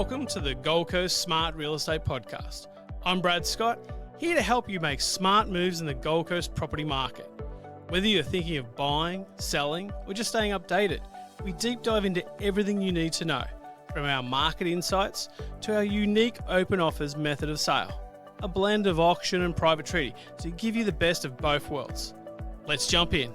Welcome to the Gold Coast Smart Real Estate Podcast. I'm Brad Scott, here to help you make smart moves in the Gold Coast property market. Whether you're thinking of buying, selling, or just staying updated, we deep dive into everything you need to know, from our market insights to our unique open offers method of sale, a blend of auction and private treaty to give you the best of both worlds. Let's jump in.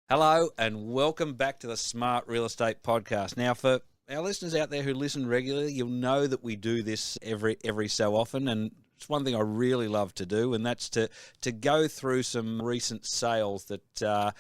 Hello and welcome back to the Smart Real Estate Podcast. Now, for our listeners out there who listen regularly, you'll know that we do this every so often, and it's one thing I really love to do, and that's to go through some recent sales that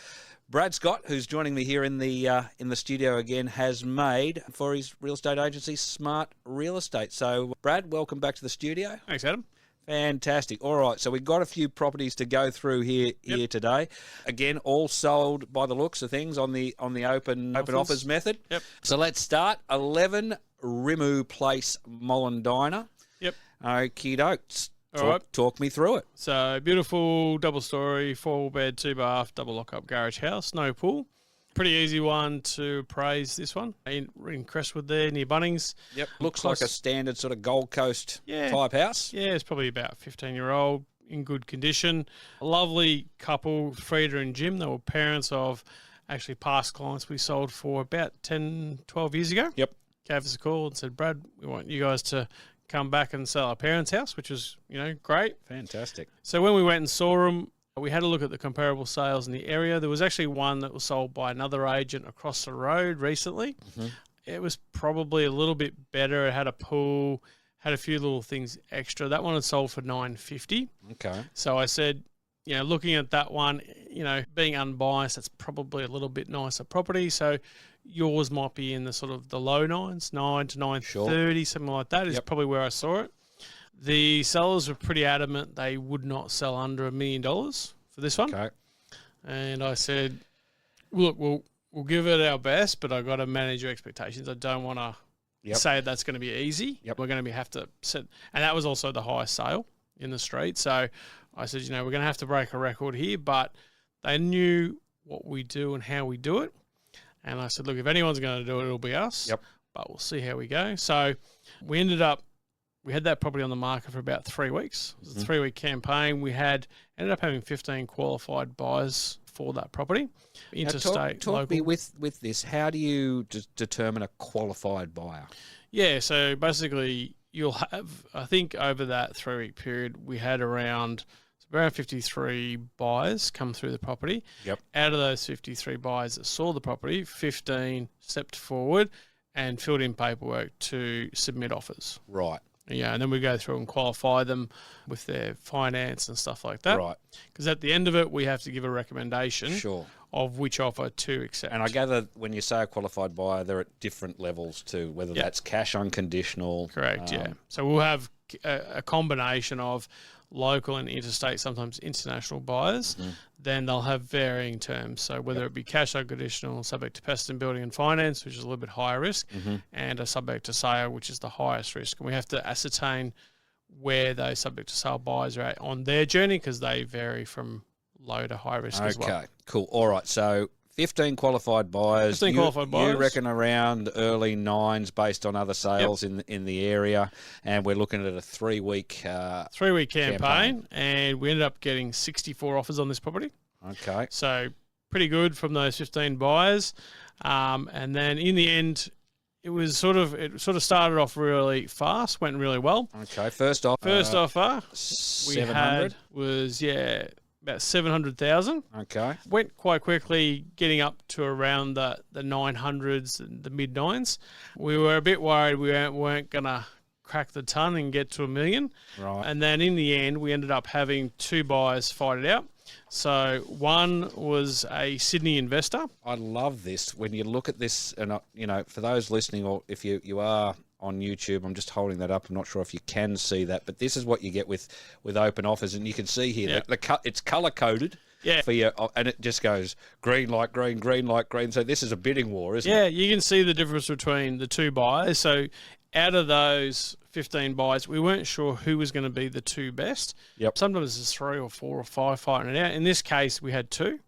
Brad Scott, who's joining me here in the studio again, has made for his real estate agency, Smart Real Estate. So, Brad, welcome back to the studio. Thanks, Adam. Fantastic. All right, so we've got a few properties to go through here today. Again, all sold by the looks of things on the open offers method. Yep. So let's start. 11 Rimu Place, Mollendina. Yep. Okie dokes. All right. Talk me through it. So beautiful double-story, 4-bed, 2-bath, double lock-up garage house, no pool. Pretty easy one to appraise, this one. In Crestwood there, near Bunnings. Yep. Looks like a standard sort of Gold Coast type house. Yeah, it's probably about 15-year-old, in good condition. A lovely couple, Frida and Jim. They were parents of actually past clients we sold for about 10, 12 years ago. Yep. Gave us a call and said, Brad, we want you guys to come back and sell our parents' house, which was, great. Fantastic. So when we went and saw them, we had a look at the comparable sales in the area. There was actually one that was sold by another agent across the road recently. Mm-hmm. It was probably a little bit better. It had a pool, had a few little things extra. That one had sold for $950. Okay. So I said, looking at that one, being unbiased, that's probably a little bit nicer property. So yours might be in the sort of the low nines, 9 to 930, something like that is probably where I saw it. The sellers were pretty adamant they would not sell under $1 million for this one. Okay. And I said, look, we'll give it our best, but I've got to manage your expectations. I don't want to say that's going to be easy. Yep. We're going to have to set, and that was also the highest sale in the street. So I said, we're going to have to break a record here, but they knew what we do and how we do it. And I said, look, if anyone's going to do it, it'll be us. Yep. But we'll see how we go. So we had that property on the market for about 3 weeks. It was a 3-week campaign. We ended up having 15 qualified buyers for that property. Interstate, talk me with this. How do you determine a qualified buyer? Yeah, so basically you'll have, I think over that 3-week period, we had around 53 buyers come through the property. Yep. Out of those 53 buyers that saw the property, 15 stepped forward and filled in paperwork to submit offers. Right. Yeah, and then we go through and qualify them with their finance and stuff like that. Right. Because at the end of it, we have to give a recommendation of which offer to accept. And I gather when you say a qualified buyer, they're at different levels too, whether that's cash unconditional. Correct, yeah. So we'll have a combination of local and interstate, sometimes international buyers. Mm-hmm. Then they'll have varying terms. So whether it be cash unconditional, subject to pest and building and finance, which is a little bit higher risk, and a subject to sale, which is the highest risk. And we have to ascertain where those subject to sale buyers are at on their journey because they vary from low to high risk as well. Okay, cool. All right, so 15 qualified buyers. 15 qualified buyers. You reckon around early nines based on other sales in the area, and we're looking at a 3-week campaign, and we ended up getting 64 offers on this property. Okay. So pretty good from those 15 buyers. And then in the end, it sort of started off really fast, went really well. Okay, first offer we had was about 700,000. Okay. Went quite quickly, getting up to around the 900s, the mid nines. We were a bit worried we weren't going to crack the ton and get to $1 million. Right. And then in the end, we ended up having 2 buyers fight it out. So one was a Sydney investor. I love this. When you look at this, and for those listening, or if you are on YouTube, I'm just holding that up. I'm not sure if you can see that, but this is what you get with open offers, and you can see here it's color coded. Yeah. For you, and it just goes green light, green, green light, green. So this is a bidding war, isn't it? Yeah, you can see the difference between the 2 buyers. So out of those 15 buyers, we weren't sure who was going to be the 2 best. Yep. Sometimes it's 3 or 4 or 5 fighting it out. In this case, we had 2.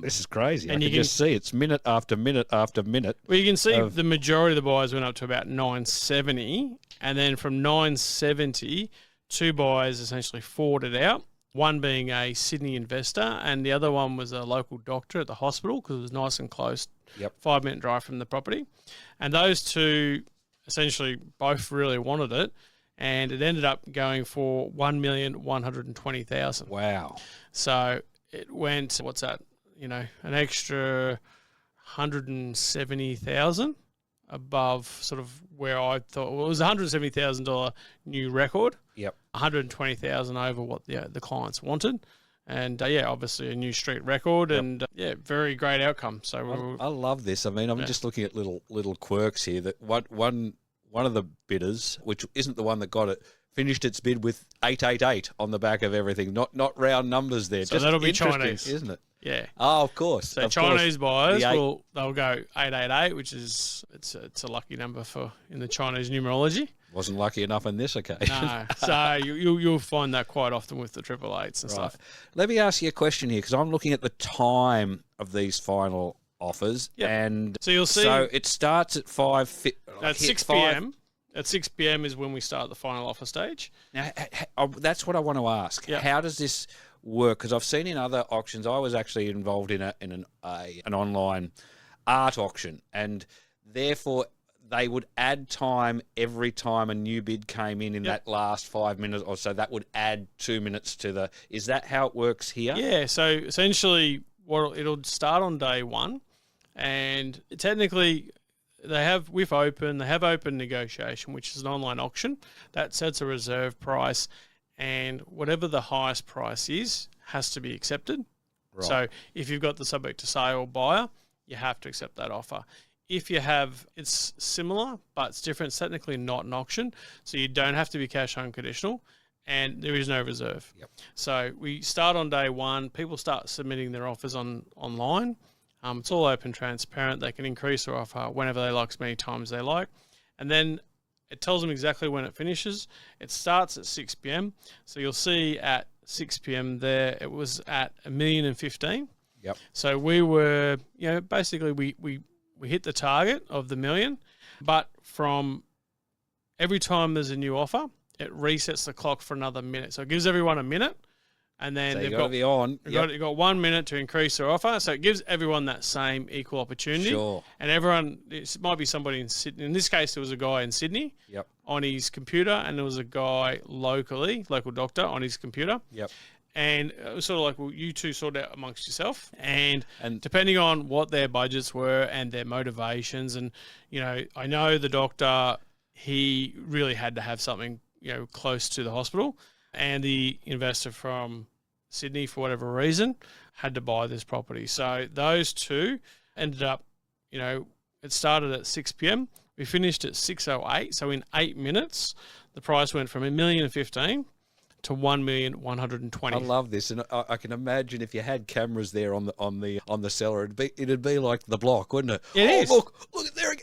This is crazy. And I you can just see it's minute after minute after minute. Well, you can see the majority of the buyers went up to about 970, and then from 970, two buyers essentially fought it out. One being a Sydney investor, and the other one was a local doctor at the hospital because it was nice and close. Yep. 5-minute drive from the property. And those two essentially both really wanted it, and it ended up going for $1,120,000. Wow. So it went, what's that? An extra 170,000 above sort of where I thought, well, it was a $170,000 new record. Yep. 120,000 over what the clients wanted. And obviously a new street record, and very great outcome. So I love this. I mean, I'm just looking at little quirks here. That one of the bidders, which isn't the one that got it, finished its bid with 888 on the back of everything. Not round numbers there. So just that'll be Chinese, isn't it? Yeah. Oh, of course. So Chinese buyers they'll go 888, which is it's a lucky number in the Chinese numerology. Wasn't lucky enough on this occasion. No. So you'll find that quite often with the 888s and stuff. Let me ask you a question here, because I'm looking at the time of these final offers, and so you'll see. So it starts at 6 p.m. At 6 p.m. is when we start the final offer stage. Now, that's what I want to ask. Yep. How does this work? Because I've seen in other auctions, I was actually involved in an online art auction, and therefore they would add time every time a new bid came in that last 5 minutes or so. That would add 2 minutes to the. Is that how it works here? Yeah. So essentially, it'll start on day one, and technically, they have open negotiation, which is an online auction that sets a reserve price, and whatever the highest price is has to be accepted. Right. So if you've got the subject to sale buyer, you have to accept that offer. If you have, it's similar, but it's different. It's technically not an auction, so you don't have to be cash unconditional, and there is no reserve. Yep. So we start on day one. People start submitting their offers online. It's all open, transparent. They can increase their offer whenever they like, as many times they like. And then it tells them exactly when it finishes. It starts at 6 p.m. So you'll see at 6 p.m. there, it was at $1,015,000. Yep. So we were, basically we hit the target of the million, but from every time there's a new offer, it resets the clock for another minute. So it gives everyone a minute, and then so they've got to be on. You've got 1 minute to increase their offer. So it gives everyone that same equal opportunity. Sure. And everyone, it might be somebody in Sydney. In this case, there was a guy in Sydney on his computer, and there was a guy local doctor on his computer. Yep. And it was sort of like, well, you two sort out amongst yourself. And depending on what their budgets were and their motivations, and, I know the doctor, he really had to have something, close to the hospital. And the investor from Sydney, for whatever reason, had to buy this property. So those two ended up, it started at 6 p.m. We finished at 6:08. So in 8 minutes, the price went from $1,015,000 to $1,120,000. I love this, and I can imagine if you had cameras there on the seller, it'd be like The Block, wouldn't it? It is. Look there.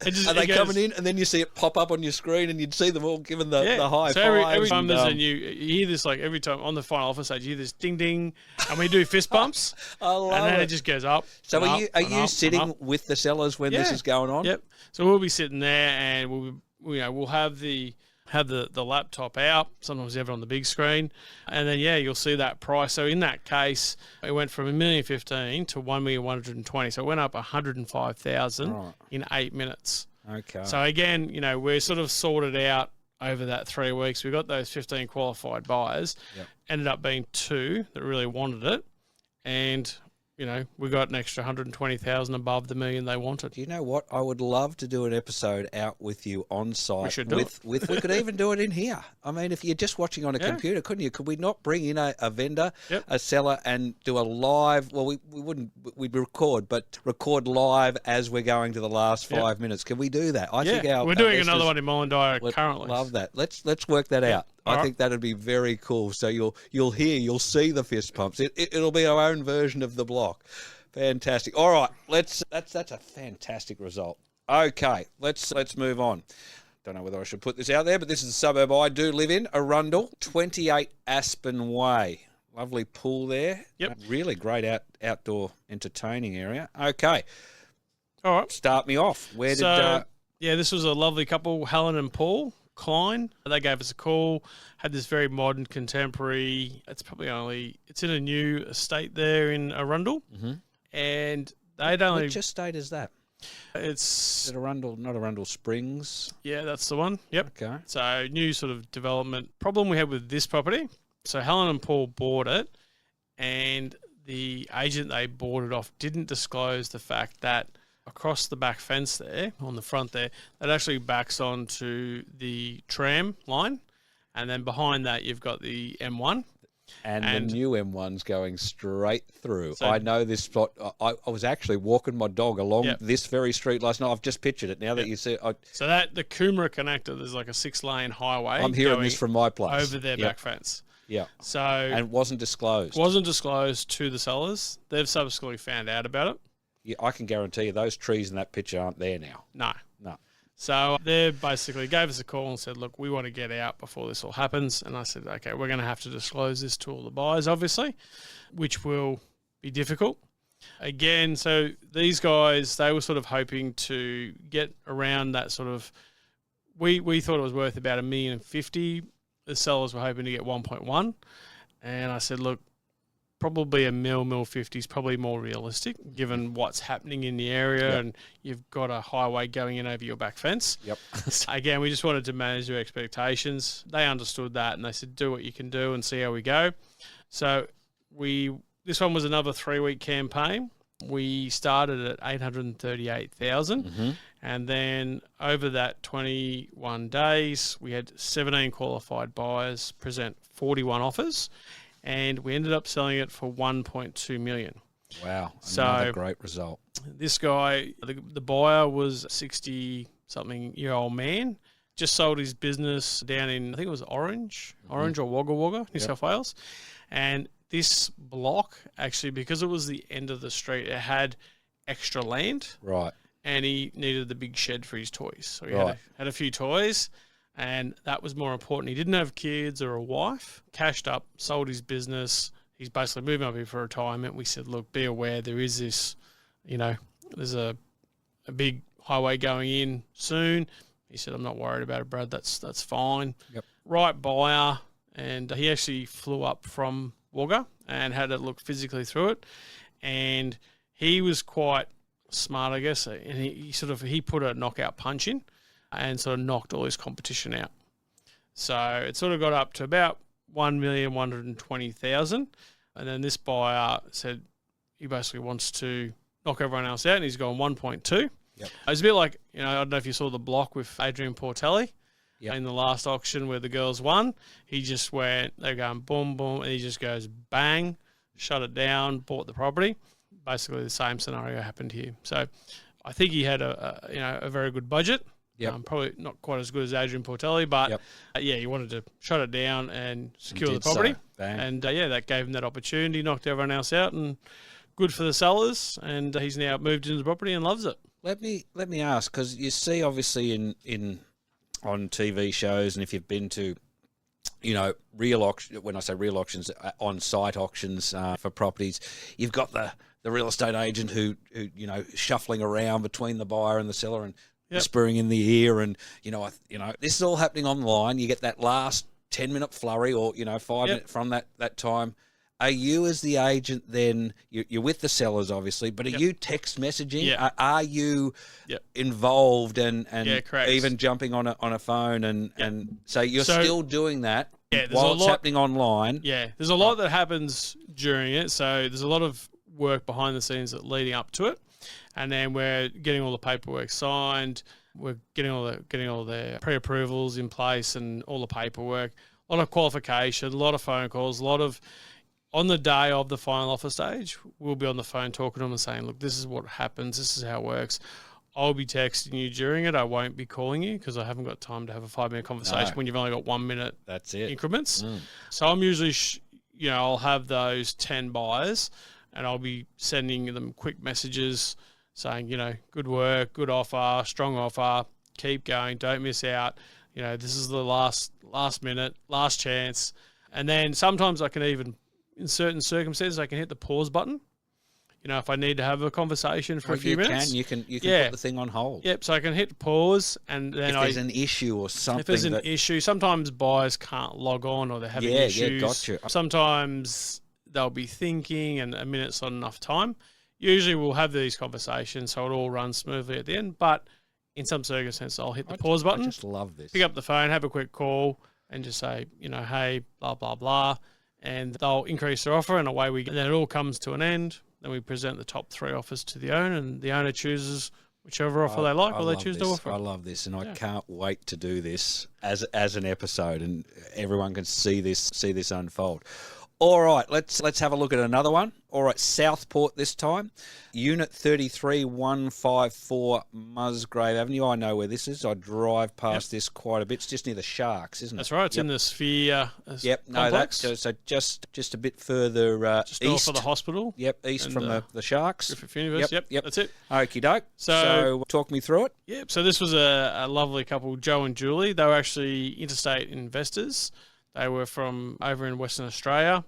Are they coming in, and then you see it pop up on your screen, and you'd see them all giving the high so fives. Every time there's a new, you hear this, like every time on the final offer stage, you hear this ding ding, and we do fist bumps. I love and then it. it just goes up. So are you sitting with the sellers when this is going on? Yep. So we'll be sitting there, and we'll have the laptop out. Sometimes you have it on the big screen, and then you'll see that price. So in that case, it went from $1,015,000 to $1,120,000. So it went up $105,000 in 8 minutes. Okay. So again, we're sort of sorted out over that 3 weeks. We got those 15 qualified buyers. Yep. Ended up being 2 that really wanted it, and we got an extra 120,000 above the million they wanted. Do you know what? I would love to do an episode out with you on site. We should do it. We could even do it in here. I mean, if you're just watching on a computer, couldn't you? Could we not bring in a vendor, a seller, and do a live? Well, we wouldn't. We'd record, but record live as we're going to the last 5 minutes. Can we do that? I think we're doing another one in Mullendy currently. Love that. Let's work that out. I think that'd be very cool. So you'll see the fist pumps. It'll be our own version of The Block. Fantastic. All right, that's a fantastic result. Okay, let's move on. Don't know whether I should put this out there, but this is the suburb I do live in, Arundel, 28 Aspen Way. Lovely pool there. Yep. Really great outdoor entertaining area. Okay. All right. Start me off. Where did... yeah, this was a lovely couple, Helen and Paul Klein. They gave us a call, had this very modern, contemporary, it's in a new estate there in Arundel. Mm-hmm. And they'd only... Which estate is that? It's... Is it Arundel, not Arundel Springs? Yeah, that's the one. Yep. Okay. So new sort of development. Problem we had with this property, so Helen and Paul bought it, and the agent they bought it off didn't disclose the fact that across the back fence there, on the front there, that actually backs onto the tram line. And then behind that, you've got the M1. And the new M1's going straight through. So, I know this spot. I was actually walking my dog along this very street last night. I've just pictured it now that you see it. So that the Coomera connector, there's like a 6-lane highway. I'm hearing this from my place. Over their back fence. Yeah. So and it wasn't disclosed. Wasn't disclosed to the sellers. They've subsequently found out about it. Yeah, I can guarantee you those trees in that picture aren't there now. No. No. So they basically gave us a call and said, look, we want to get out before this all happens. And I said, okay, we're going to have to disclose this to all the buyers, obviously, which will be difficult. Again, so these guys, they were sort of hoping to get around that sort of, we thought it was worth about $1,050,000. The sellers were hoping to get 1.1. And I said, look, probably $1.50 is probably more realistic given what's happening in the area and you've got a highway going in over your back fence. Yep. So again, we just wanted to manage their expectations. They understood that and they said, do what you can do and see how we go. So this one was another 3-week campaign. We started at 838,000 and then over that 21 days, we had 17 qualified buyers present 41 offers. And we ended up selling it for $1.2 million. Wow, another great result. This guy, the buyer was a 60-something-year-old man, just sold his business down in, I think it was Orange or Wagga Wagga, New South Wales. And this block, actually, because it was the end of the street, it had extra land. Right. And he needed the big shed for his toys. So he had a few toys. And that was more important. He didn't have kids or a wife, cashed up, sold his business. He's basically moving up here for retirement. We said, look, be aware there is this, there's a big highway going in soon. He said, I'm not worried about it, Brad. That's fine. Yep. Right buyer. And he actually flew up from Wagga and had a look physically through it. And he was quite smart, I guess. And he put a knockout punch in and sort of knocked all his competition out. So it sort of got up to about 1,120,000. And then this buyer said he basically wants to knock everyone else out, and he's gone 1.2. Yep. It's a bit like, I don't know if you saw the block with Adrian Portelli in the last auction where the girls won. He just they're going boom, boom, and he just goes bang, shut it down, bought the property. Basically the same scenario happened here. So I think he had a very good budget. Yep. Probably not quite as good as Adrian Portelli, but he wanted to shut it down and secure the property. So. And that gave him that opportunity, knocked everyone else out, and good for the sellers. And he's now moved into the property and loves it. Let me ask, because you see obviously on TV shows, and if you've been to, real auction, when I say real auctions, on-site auctions for properties, you've got the real estate agent who shuffling around between the buyer and the seller and whispering in the ear, and this is all happening online. You get that last 10-minute flurry, or 5 minutes from that time. Are you, as the agent, then you're with the sellers, obviously, but are you text messaging? Yeah. Are you involved and correct. even jumping on a phone and so you're still doing that while it's happening online? Yeah, there's a lot that happens during it. So there's a lot of work behind the scenes leading up to it. And then we're getting all the paperwork signed. We're getting all the pre-approvals in place and all the paperwork. A lot of qualification, a lot of phone calls, a lot of on the day of the final offer stage, we'll be on the phone talking to them and saying, look, this is what happens. This is how it works. I'll be texting you during it. I won't be calling you because I haven't got time to have a 5-minute conversation when you've only got 1 minute increments. So I'm usually, I'll have those 10 buyers and I'll be sending them quick messages saying, good work, good offer, strong offer, keep going, don't miss out. This is the last minute, last chance. And then sometimes I can even, in certain circumstances, I can hit the pause button. If I need to have a conversation for a few minutes. You can put the thing on hold. Yep, so I can hit pause, and then if there's an issue or something. If there's an issue, sometimes buyers can't log on or they're having issues. Yeah, gotcha. Sometimes they'll be thinking and a minute's not enough time. Usually we'll have these conversations so it all runs smoothly at the end, but in some circumstances I'll hit the pause button. I just love this. Pick up the phone, have a quick call, and just say, hey, blah, blah, blah, and they'll increase their offer, and away we go. And then it all comes to an end. Then we present the top 3 offers to the owner, and the owner chooses whichever offer they like, or they choose to offer. I love this, and I can't wait to do this as an episode, and everyone can see this unfold. All right, let's have a look at another one. All right, Southport this time. Unit 33154 Musgrave Avenue. I know where this is. I drive past this quite a bit. It's just near the Sharks, isn't it? That's right. It's in the Sphere complex. So just a bit further just east. north of the hospital. Yep, east from the Sharks. Griffith University. Yep, that's it. Okie doke. So talk me through it. Yep, so this was a lovely couple, Joe and Julie. They were actually interstate investors. They were from over in Western Australia.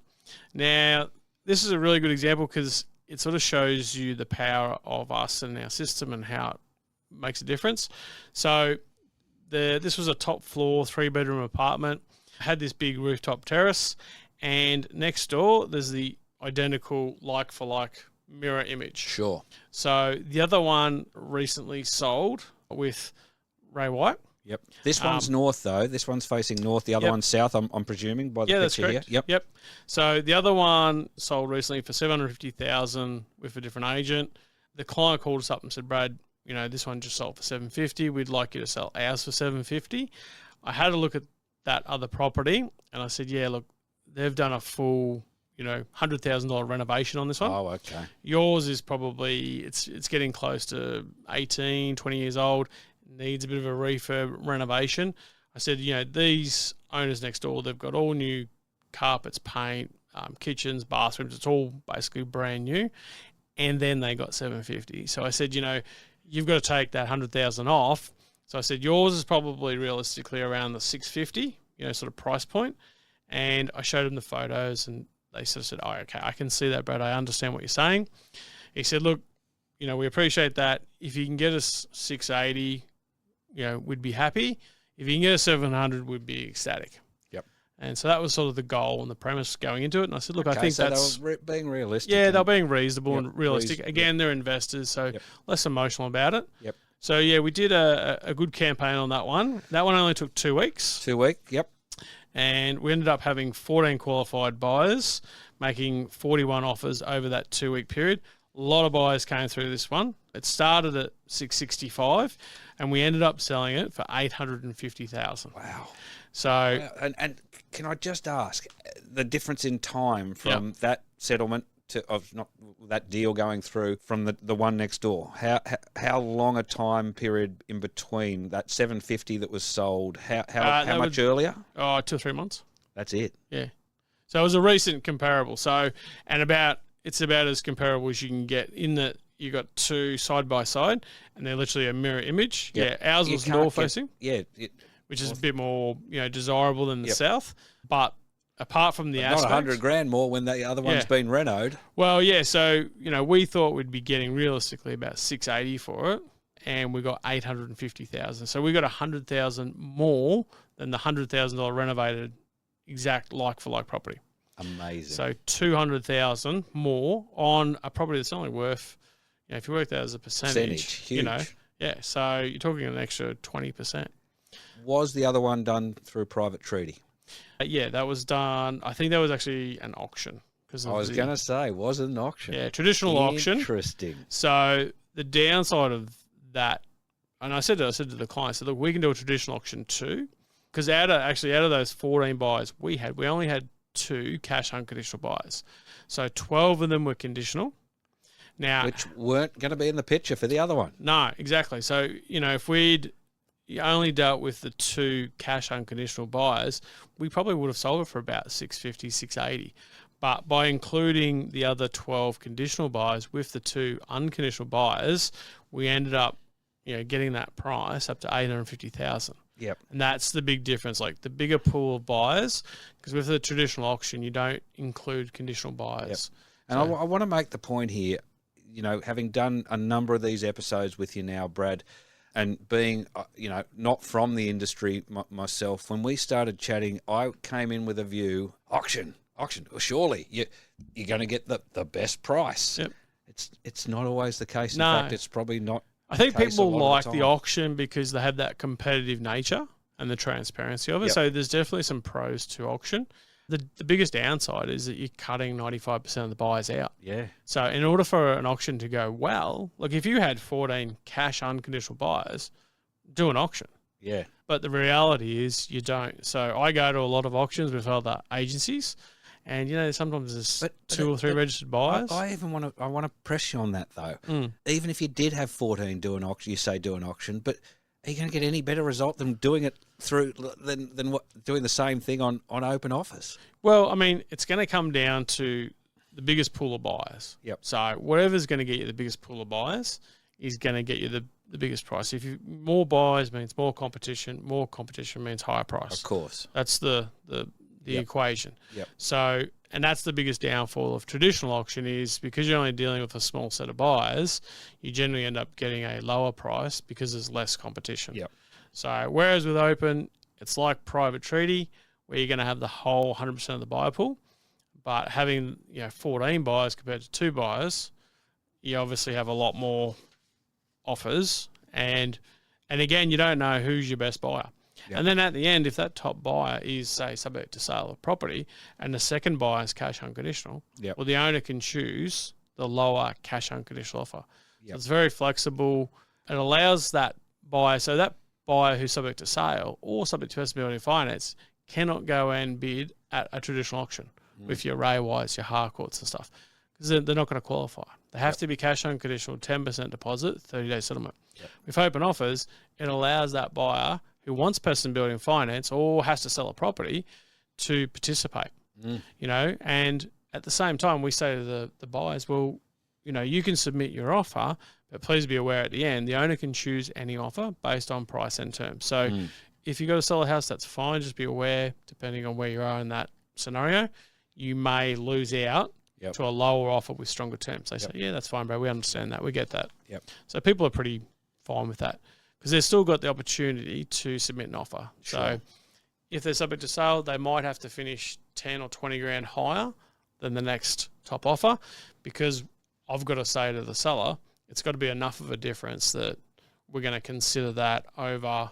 Now, this is a really good example because it sort of shows you the power of us and our system and how it makes a difference. So this was a top floor, 3-bedroom apartment. Had this big rooftop terrace, and next door there's the identical like-for-like mirror image. Sure. So the other one recently sold with Ray White. Yep. This one's north, though. This one's facing north. The other one's south, I'm presuming, by the picture that's correct. here. Yep. So the other one sold recently for $750,000 with a different agent. The client called us up and said, Brad, this one just sold for $750,000. We'd like you to sell ours for $750,000. I had a look at that other property, and I said, yeah, look, they've done a full, $100,000 renovation on this one. Oh, okay. Yours is probably, it's getting close to 18, 20 years old. Needs a bit of a refurb renovation. I said, these owners next door, they've got all new carpets, paint, kitchens, bathrooms. It's all basically brand new. And then they got $750,000. So I said, you've got to take that $100,000 off. So I said, yours is probably realistically around the $650,000, sort of price point. And I showed them the photos, and they sort of said, oh, okay, I can see that, Brad. I understand what you're saying. He said, look, we appreciate that. If you can get us $680,000, we'd be happy. If you can get a 700, we'd be ecstatic. Yep. And so that was sort of the goal and the premise going into it. And I said, look, I think that's... they were being realistic. Yeah, they're being reasonable and realistic. Again, they're investors, so less emotional about it. Yep. So, yeah, we did a good campaign on that one. That one only took 2 weeks. 2 weeks, yep. And we ended up having 14 qualified buyers, making 41 offers over that 2-week period. A lot of buyers came through this one. It started at $665,000, and we ended up selling it for $850,000. Wow. So, and can I just ask the difference in time from that settlement of not that deal going through from the one next door? How long a time period in between that $750,000 that was sold? How much earlier? 2 or 3 months. That's it. Yeah. So it was a recent comparable. So it's about as comparable as you can get in that you got 2 side by side, and they're literally a mirror image. Yep. Yeah, ours was north facing. Yeah. Which is a bit more, desirable than the south. But apart from the aspect, not $100,000 more when the other one's been renoed. Well, yeah. So we thought we'd be getting realistically about $680,000 for it, and we got $850,000. So we got $100,000 more than the $100,000 renovated exact like for like property. Amazing. So $200,000 more on a property that's only worth, if you work that as a percentage, huge. So you're talking an extra 20%. Was the other one done through private treaty? Yeah, that was done. I think that was actually an auction. I was going to say, was it an auction? Yeah, traditional auction. Interesting. So the downside of that, and I said to the client, I said, look, we can do a traditional auction too, because out of those 14 buyers we only had 2 cash unconditional buyers. So 12 of them were conditional. Now, which weren't going to be in the picture for the other one. No, exactly. So, if we'd only dealt with the 2 cash unconditional buyers, we probably would have sold it for about $650,000, $680,000. But by including the other 12 conditional buyers with the 2 unconditional buyers, we ended up, getting that price up to $850,000. Yep. And that's the big difference, like the bigger pool of buyers, because with the traditional auction, you don't include conditional buyers. And I want to make the point here, you know, having done a number of these episodes with you now, Brad, and being, you know, not from the industry myself, when we started chatting, I came in with a view, auction. Well, surely you're going to get the best price. Yep. It's not always the case. In No. fact, it's probably not. I think the case people a lot like of the time. auction because they have that competitive nature and the transparency of it. Yep. So there's definitely some pros to auction. The biggest downside is that you're cutting 95% of the buyers out. Yeah. So in order for an auction to go well, like if you had 14 cash unconditional buyers, do an auction. Yeah. But the reality is you don't. So I go to a lot of auctions with other agencies, and you know sometimes there's two or three registered buyers. I even want to press you on that though. Even if you did have 14 do an auction, you say do an auction, but are you going to get any better result than doing it than what doing the same thing on open offers? Well, I mean, it's going to come down to the biggest pool of buyers. Yep. So whatever's going to get you the biggest pool of buyers is going to get you the biggest price. If you more buyers means more competition means higher price. Of course. That's the equation. Yep. So, and that's the biggest downfall of traditional auction is because you're only dealing with a small set of buyers, you generally end up getting a lower price because there's less competition. Yep. So, whereas with Openn, it's like private treaty where you're going to have the whole 100% of the buyer pool, but having 14 buyers compared to 2 buyers, you obviously have a lot more offers, and again, you don't know who's your best buyer. Yep. And then at the end, if that top buyer is, say, subject to sale of property and the second buyer is cash unconditional, Yep. well, the owner can choose the lower cash unconditional offer. Yep. So it's very flexible. It allows that buyer, so that buyer who's subject to sale or subject to personal building finance cannot go and bid at a traditional auction with your Ray Whites, your Harcourts and stuff, because they're not going to qualify. They have to be cash unconditional, 10% deposit, 30-day settlement. Yep. With open offers, it allows that buyer who wants personal building finance or has to sell a property to participate, and at the same time, we say to the buyers, well, you can submit your offer, but please be aware at the end, the owner can choose any offer based on price and terms. So if you've got to sell a house, that's fine. Just be aware, depending on where you are in that scenario, you may lose out to a lower offer with stronger terms. They say, yeah, that's fine, bro. We understand that. We get that. Yep. So people are pretty fine with that because they've still got the opportunity to submit an offer. Sure. So if they're subject to sale, they might have to finish 10 or 20 grand higher than the next top offer, because I've got to say to the seller, it's got to be enough of a difference that we're going to consider that over,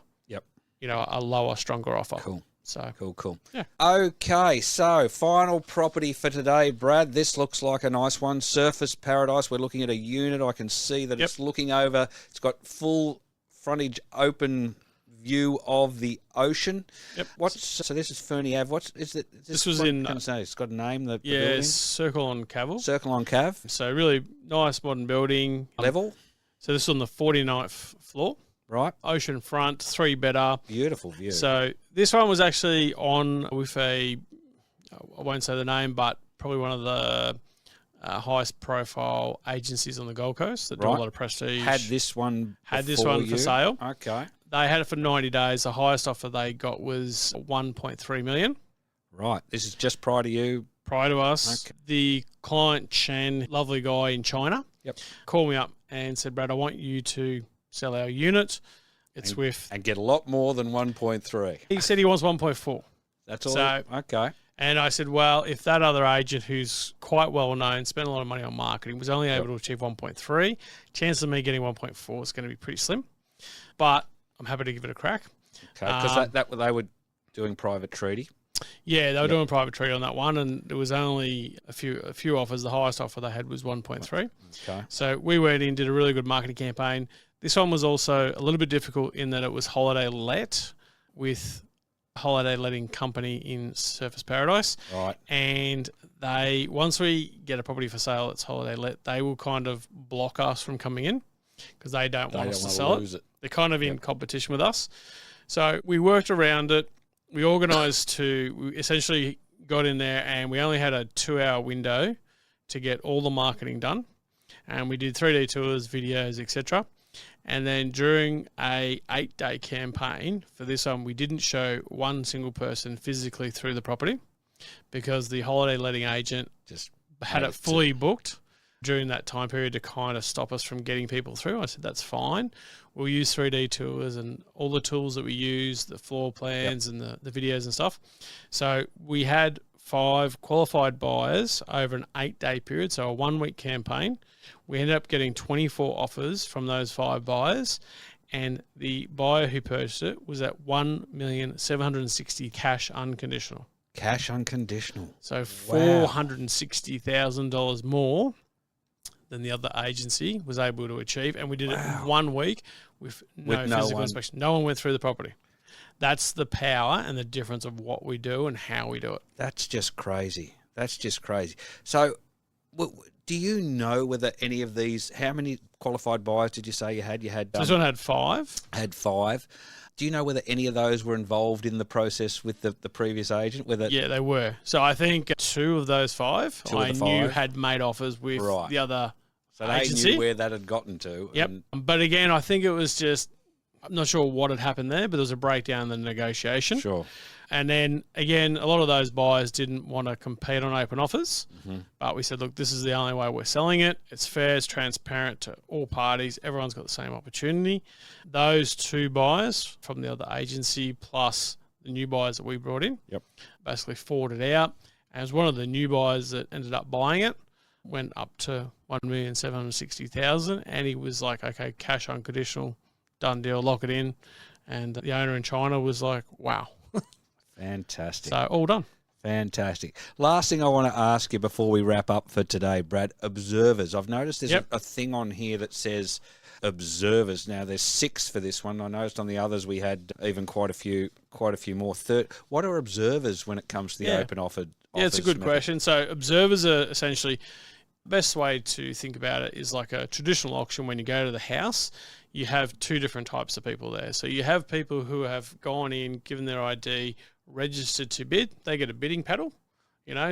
a lower, stronger offer. Cool. So Cool. Yeah. Okay, so final property for today, Brad. This looks like a nice one. Surface Paradise. We're looking at a unit. I can see that it's looking over. It's got full frontage open view of the ocean. Yep. So this is Fernie Ave. This was in. Can say it's got a name. The Yeah, building? Circle on Cavill. Circle on Cav. So really nice modern building. Level. So this is on the 49th floor. Right. Ocean front, 3-bedder. Beautiful view. So this one was actually on with I won't say the name, but probably one of the highest profile agencies on the Gold Coast that do a lot of prestige. Had this one for sale. Okay. They had it for 90 days. The highest offer they got was 1.3 million. Right. This is just prior to you. Prior to us. Okay. The client, Chen, lovely guy in China, called me up and said, Brad, I want you to sell our unit. And get a lot more than 1.3. He said he wants 1.4. That's all. So, okay. And I said, well, if that other agent who's quite well known, spent a lot of money on marketing, was only able to achieve 1.3, chances of me getting 1.4 is going to be pretty slim. But I'm happy to give it a crack. Okay, because they were doing private treaty. Yeah, they were doing private treaty on that one, and there was only a few offers. The highest offer they had was 1.3. Okay. So we went in, did a really good marketing campaign. This one was also a little bit difficult in that it was holiday let with a holiday letting company in Surface Paradise. Right. And once we get a property for sale that's holiday let, they will kind of block us from coming in because they don't want us to sell it. They're kind of in competition with us. So we worked around it. We we essentially got in there and we only had a 2-hour window to get all the marketing done. And we did 3D tours, videos, etc. And then during a 8-day campaign for this one, we didn't show one single person physically through the property because the holiday letting agent Just had made it fully booked during that time period to kind of stop us from getting people through. I said, that's fine. We'll use 3D tours and all the tools that we use, the floor plans and the videos and stuff. So we had 5 qualified buyers over an 8-day period, so a 1-week campaign. We ended up getting 24 offers from those 5 buyers, and the buyer who purchased it was at $1,760,000 cash unconditional. Cash unconditional. So $460,000 more than the other agency was able to achieve, and we did it in 1 week with no physical inspection. No one went through the property. That's the power and the difference of what we do and how we do it. That's just crazy. That's just crazy. So, do you know whether any of these? How many qualified buyers did you say you had? You had this one had 5. Had 5. Do you know whether any of those were involved in the process with the previous agent? Yeah, they were. So I think 2 of those 5 I knew had made offers with the other agency. They knew where that had gotten to. Yep. But again, I think it was just, I'm not sure what had happened there, but there was a breakdown in the negotiation. Sure. And then, again, a lot of those buyers didn't want to compete on open offers. Mm-hmm. But we said, look, this is the only way we're selling it. It's fair, it's transparent to all parties. Everyone's got the same opportunity. Those 2 buyers from the other agency plus the new buyers that we brought in basically fought it out. And it was one of the new buyers that ended up buying it, went up to $1,760,000. And he was like, okay, cash unconditional, done deal, lock it in. And the owner in China was like, wow. Fantastic. So all done. Fantastic. Last thing I want to ask you before we wrap up for today, Brad, observers. I've noticed there's a thing on here that says observers. Now there's 6 for this one. I noticed on the others we had even quite a few more. What are observers when it comes to the open offered? Yeah, it's a good question. So observers are essentially, the best way to think about it is like a traditional auction. When you go to the house, you have 2 different types of people there. So you have people who have gone in, given their ID, registered to bid. They get a bidding paddle,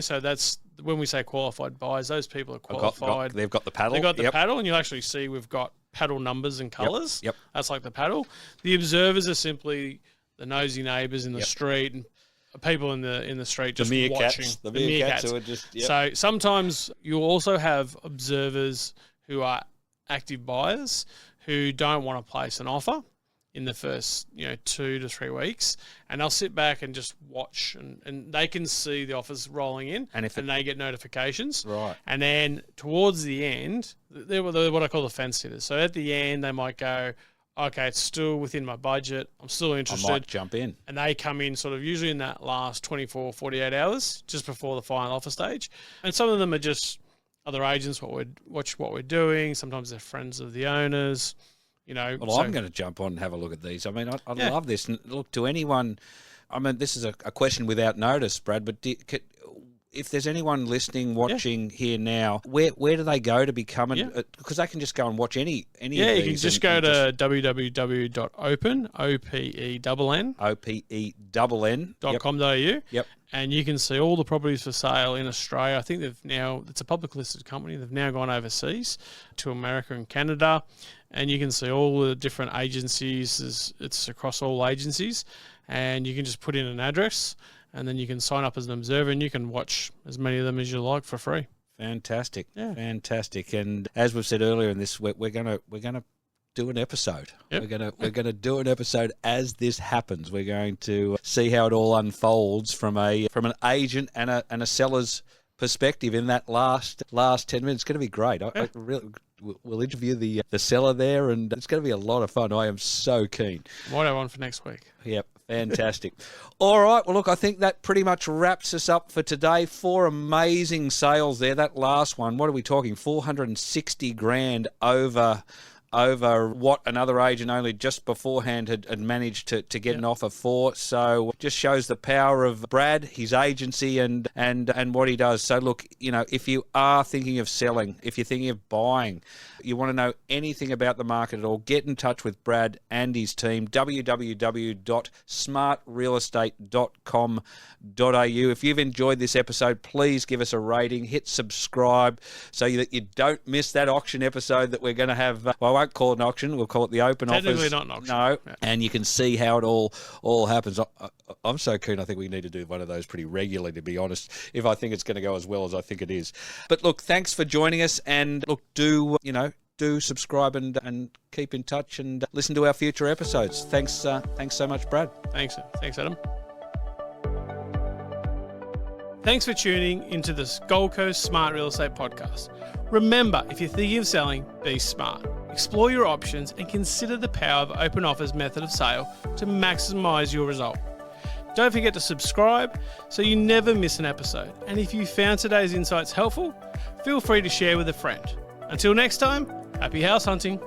so that's when we say qualified buyers, those people are qualified. They've got the paddle. They've got the paddle, and you'll actually see we've got paddle numbers and colours. Yep. That's like the paddle. The observers are simply the nosy neighbours in the street and people in the street just watching. The meerkats who are just... Yep. So sometimes you'll also have observers who are active buyers who don't want to place an offer in the first 2 to 3 weeks, and they'll sit back and just watch, and they can see the offers rolling in, and they get notifications. Right. And then towards the end, they're what I call the fence sitters. So at the end, they might go, okay, it's still within my budget. I'm still interested. I might jump in. And they come in sort of usually in that last 24, 48 hours, just before the final offer stage. And some of them are just other agents, watch what we're doing. Sometimes they're friends of the owners. Well, I'm going to jump on and have a look at these. I mean, I love this. And look, to anyone, I mean, this is a question without notice, Brad, but if there's anyone listening, watching here now, where do they go to become it? Because they can just go and watch any of these. You can just go to www.openn, OPENN.com.au. Yep. And you can see all the properties for sale in Australia. I think it's a public listed company. They've now gone overseas to America and Canada. And you can see all the different agencies. It's across all agencies. And you can just put in an address, and then you can sign up as an observer, and you can watch as many of them as you like for free. Fantastic. Fantastic. And as we've said earlier in this, we're gonna do an episode. We're gonna do an episode as this happens. We're going to see how it all unfolds from an agent and a seller's perspective in that last 10 minutes. It's going to be great. I really, we'll interview the seller there, and it's going to be a lot of fun. I am so keen. Might have one for next week. Yep. Fantastic. All right. Well, look, I think that pretty much wraps us up for today. 4 amazing sales there. That last one, what are we talking? 460 grand over what another agent only just beforehand had managed to get an offer for. So just shows the power of Brad, his agency, and what he does. So look, if you are thinking of selling, if you're thinking of buying, you want to know anything about the market at all, get in touch with Brad and his team, www.smartrealestate.com.au. If you've enjoyed this episode, please give us a rating, hit subscribe so that you don't miss that auction episode that we're going to have. I won't call it an auction. We'll call it the open offers. Technically not an auction. No, Yeah. and you can see how it all happens. I'm so keen. I think we need to do one of those pretty regularly, to be honest, if I think it's going to go as well as I think it is. But look, thanks for joining us, and look, do subscribe and keep in touch and listen to our future episodes. Thanks so much, Brad. Thanks, Adam. Thanks for tuning into the Gold Coast Smart Real Estate Podcast. Remember, if you're thinking of selling, be smart. Explore your options and consider the power of Open Offers method of sale to maximise your result. Don't forget to subscribe so you never miss an episode. And if you found today's insights helpful, feel free to share with a friend. Until next time, happy house hunting.